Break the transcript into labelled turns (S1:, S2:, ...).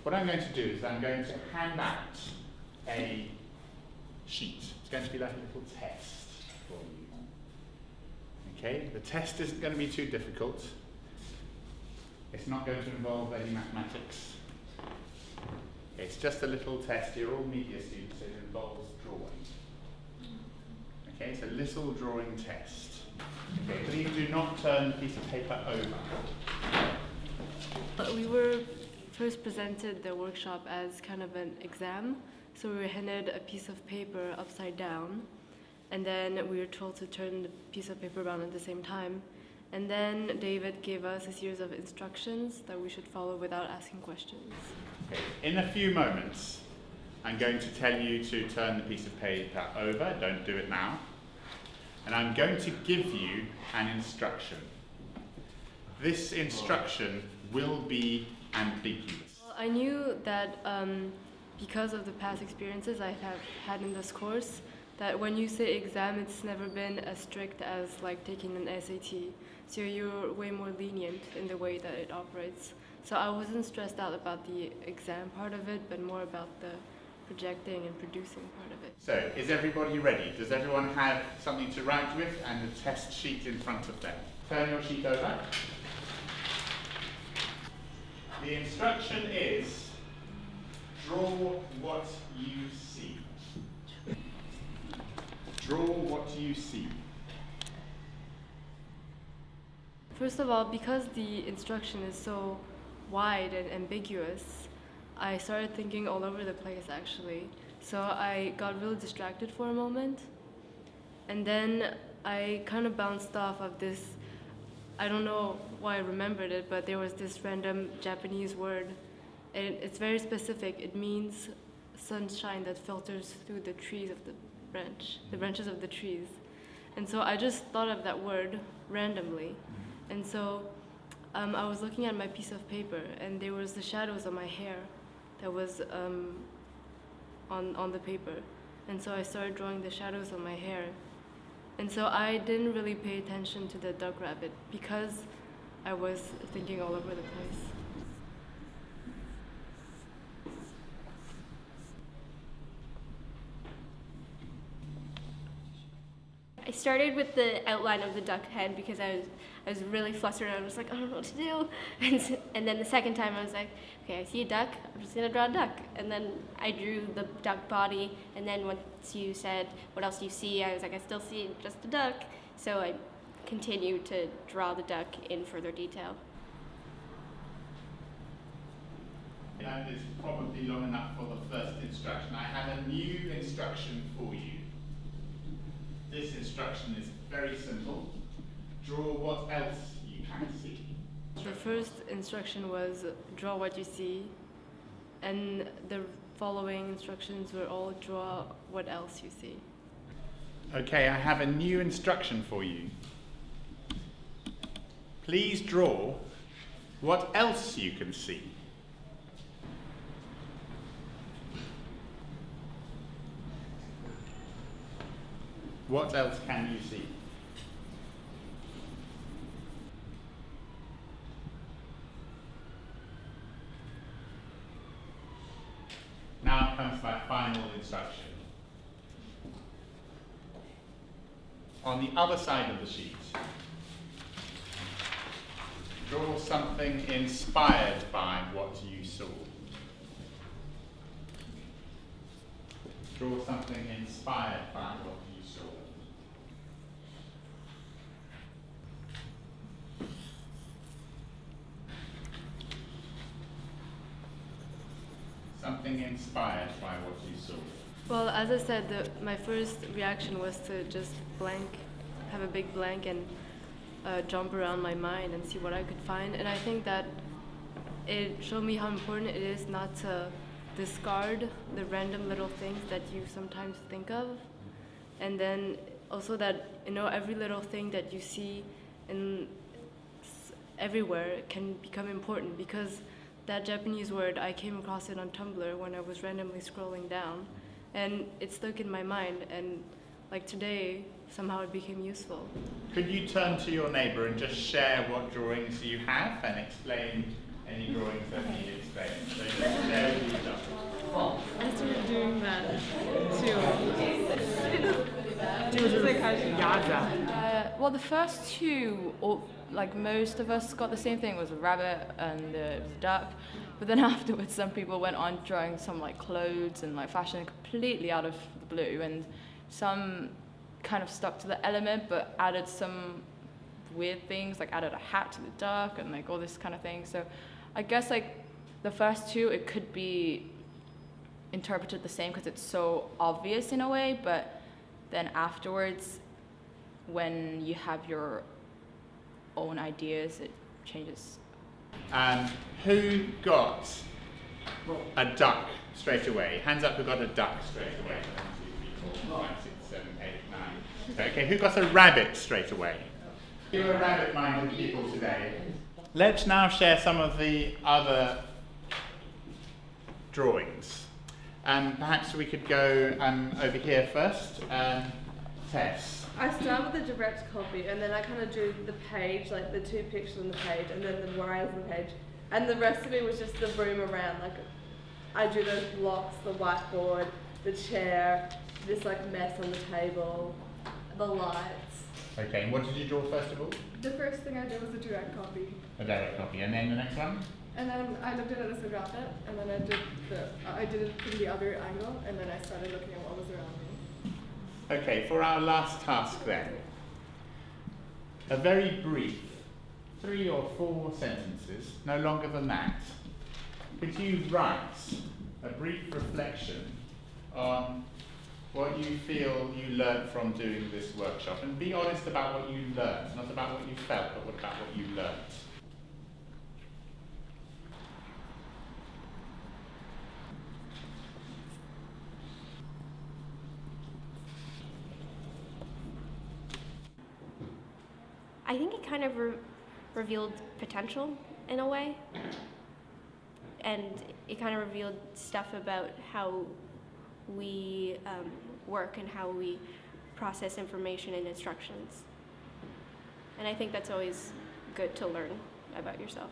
S1: What I'm going to do is I'm going to hand out a sheet. It's going to be like a little test for you. Okay, the test isn't going to be too difficult. It's not going to involve any mathematics. It's just a little test. You're all media students, so it involves drawing. Okay, it's a little drawing test. Okay, please do not turn the piece of paper over.
S2: We were first presented the workshop as kind of an exam. So we were handed a piece of paper upside down, and then we were told to turn the piece of paper around at the same time. And then David gave us a series of instructions that we should follow without asking questions.
S1: Okay. In a few moments, I'm going to tell you to turn the piece of paper over. Don't do it now. And I'm going to give you an instruction. This instruction will be ambiguous.
S2: Well, I knew that because of the past experiences I have had in this course, that when you say exam, it's never been as strict as like taking an SAT. So you're way more lenient in the way that it operates. So I wasn't stressed out about the exam part of it, but more about the projecting and producing part of it.
S1: So, is everybody ready? Does everyone have something to write with and a test sheet in front of them? Turn your sheet over. The instruction is, draw what you see. Draw what you see.
S2: First of all, because the instruction is so wide and ambiguous, I started thinking all over the place actually. So I got really distracted for a moment, and then I kind of bounced off of this, I don't know why I remembered it, but there was this random Japanese word, and it's very specific. It means sunshine that filters through the trees of the branches of the trees. And so I just thought of that word randomly. And so I was looking at my piece of paper, and there was the shadows of my hair that was on the paper. And so I started drawing the shadows of my hair. And so I didn't really pay attention to the duck rabbit because I was thinking all over the place.
S3: I started with the outline of the duck head because I was really flustered and I was like, I don't know what to do. And then the second time I was like, okay, I see a duck, I'm just gonna draw a duck. And then I drew the duck body, and then once you said, what else do you see? I was like, I still see just a duck. So I continued to draw the duck in further detail.
S1: That is probably long enough for the first instruction. I have a new instruction for you. This instruction is very simple. Draw what else you can see.
S2: The first instruction was draw what you see, and the following instructions were all draw what else you see.
S1: Okay, I have a new instruction for you. Please draw what else you can see. What else can you see? Now comes my final instruction. On the other side of the sheet, draw something inspired by what you saw. Draw something inspired by what you saw. Something inspired by what you saw.
S2: Well, as I said, my first reaction was to just have a big blank and jump around my mind and see what I could find. And I think that it showed me how important it is not to discard the random little things that you sometimes think of. And then also that, every little thing that you see everywhere can become important, because that Japanese word, I came across it on Tumblr when I was randomly scrolling down, and it stuck in my mind, and like today, somehow it became useful.
S1: Could you turn to your neighbour and just share what drawings you have and explain any drawings that need explaining? So just share
S4: Well, the first two, like most of us got the same thing. It was a rabbit and it was a duck. But then afterwards, some people went on drawing some like clothes and like fashion completely out of the blue, and some kind of stuck to the element but added some weird things, like added a hat to the duck and like all this kind of thing. So I guess like the first two, it could be interpreted the same because it's so obvious in a way, but then afterwards, when you have your own ideas, it changes.
S1: Who got a duck straight away? Hands up who got a duck straight away. 1, 2, 3, 4, 5, 6, 7, 8, 9. Okay, who got a rabbit straight away? You're a rabbit-minded people today. Let's now share some of the other drawings. Perhaps we could go over here first. Tess.
S5: I started with the direct copy, and then I kind of drew the page, like the 2 pictures on the page, and then the lines on the page. And the rest of it was just the room around. Like, I drew those blocks, the whiteboard, the chair, this like mess on the table, the lights.
S1: Okay, and what did you draw first of all?
S6: The first thing I did was a direct copy.
S1: A direct copy, and then the next one?
S6: And then I looked at it as a rabbit, and then I did it from the other angle, and then I started looking at what was around me.
S1: Okay, for our last task then, a very brief, 3 or 4 sentences, no longer than that. Could you write a brief reflection on what you feel you learnt from doing this workshop? And be honest about what you learnt, not about what you felt, but about what you learnt.
S3: I think it kind of revealed potential in a way, and it kind of revealed stuff about how we work and how we process information and instructions. And I think that's always good to learn about yourself.